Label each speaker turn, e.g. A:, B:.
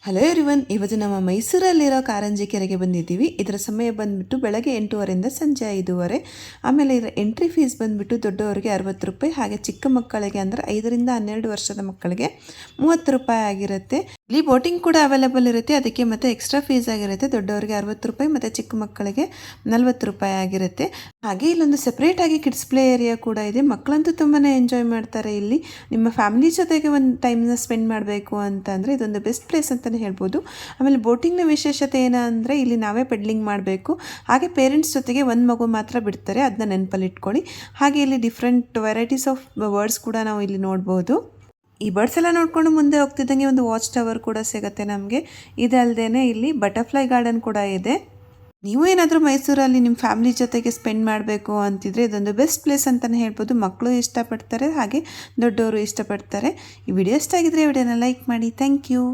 A: Hello everyone, ಇವತ್ತು ನಮ್ಮ ಮೈಸೂರಲ್ಲಿರೋ ಕಾರಂಜಿ ಕೆರೆಗೆ ಬಂದಿದ್ದೀವಿ. ಇದರ ಸಮಯ ಬಂದುಬಿಟ್ಟು ಬೆಳಗ್ಗೆ 8:30ರಿಂದ ಸಂಜೆ 5:30. ಆಮೇಲೆ ಇದರ ಎಂಟ್ರಿ ಫೀಸ್ ಬಂದುಬಿಟ್ಟು ದೊಡ್ಡವರಿಗೆ 60 ರೂಪಾಯಿ, ಹಾಗೆ ಚಿಕ್ಕ ಮಕ್ಕಳಿಗೆ ಅಂದರೆ 5ರಿಂದ 12 ವರ್ಷದ ಮಕ್ಕಳಿಗೆ 30 ರೂಪಾಯಿ ಆಗಿರುತ್ತೆ. ಇಲ್ಲಿ ಬೋಟಿಂಗ್ ಕೂಡ ಅವೈಲೇಬಲ್ ಇರುತ್ತೆ, ಅದಕ್ಕೆ ಮತ್ತೆ ಎಕ್ಸ್ಟ್ರಾ ಫೀಸ್ ಆಗಿರುತ್ತೆ. ದೊಡ್ಡವರಿಗೆ 60 ರೂಪಾಯಿ ಮತ್ತು ಚಿಕ್ಕ ಮಕ್ಕಳಿಗೆ 40 ರೂಪಾಯಿ ಆಗಿರುತ್ತೆ. ಹಾಗೆ ಇಲ್ಲೊಂದು ಸೆಪ್ರೇಟ್ ಆಗಿ ಕಿಡ್ಸ್ ಪ್ಲೇ ಏರಿಯಾ ಕೂಡ ಇದೆ. ಮಕ್ಕಳಂತೂ ತುಂಬಾ ಎಂಜಾಯ್ ಮಾಡ್ತಾರೆ. ಇಲ್ಲಿ ನಿಮ್ಮ ಫ್ಯಾಮಿಲಿ ಜೊತೆಗೆ ಒಂದು ಟೈಮ್ನ ಸ್ಪೆಂಡ್ ಮಾಡಬೇಕು ಅಂತಂದರೆ ಇದೊಂದು ಬೆಸ್ಟ್ ಪ್ಲೇಸ್ ಅಂತಲೇ ಹೇಳ್ಬೋದು. ಆಮೇಲೆ ಬೋಟಿಂಗ್ನ ವಿಶೇಷತೆ ಏನಂದರೆ ಇಲ್ಲಿ ನಾವೇ ಪೆಡ್ಲಿಂಗ್ ಮಾಡಬೇಕು. ಹಾಗೆ ಪೇರೆಂಟ್ಸ್ ಜೊತೆಗೆ ಒಂದು ಮಗು ಮಾತ್ರ ಬಿಡ್ತಾರೆ, ಅದನ್ನ ನೆನಪಲ್ಲಿ ಇಟ್ಕೊಳ್ಳಿ. ಹಾಗೆ ಇಲ್ಲಿ ಡಿಫ್ರೆಂಟ್ ವೆರೈಟೀಸ್ ಆಫ್ ಬರ್ಡ್ಸ್ ಕೂಡ ನಾವು ಇಲ್ಲಿ ನೋಡ್ಬೋದು. ಈ ಬರ್ಡ್ಸ್ ಎಲ್ಲ ನೋಡಿಕೊಂಡು ಮುಂದೆ ಹೋಗ್ತಿದ್ದಂಗೆ ಒಂದು ವಾಚ್ ಟವರ್ ಕೂಡ ಸಿಗುತ್ತೆ ನಮಗೆ. ಇದಲ್ಲದೆ ಇಲ್ಲಿ ಬಟರ್ಫ್ಲೈ ಗಾರ್ಡನ್ ಕೂಡ ಇದೆ. ನೀವು ಏನಾದರೂ ಮೈಸೂರಲ್ಲಿ ನಿಮ್ಮ ಫ್ಯಾಮಿಲಿ ಜೊತೆಗೆ ಸ್ಪೆಂಡ್ ಮಾಡಬೇಕು ಅಂತಿದ್ರೆ ಇದೊಂದು ಬೆಸ್ಟ್ ಪ್ಲೇಸ್ ಅಂತಲೇ ಹೇಳ್ಬೋದು. ಮಕ್ಕಳು ಇಷ್ಟಪಡ್ತಾರೆ, ಹಾಗೆ ದೊಡ್ಡವರು ಇಷ್ಟಪಡ್ತಾರೆ. ಈ ವಿಡಿಯೋ ಇಷ್ಟ ಆಗಿದ್ರೆ ವಿಡಿಯೋನ ಲೈಕ್ ಮಾಡಿ. Thank you.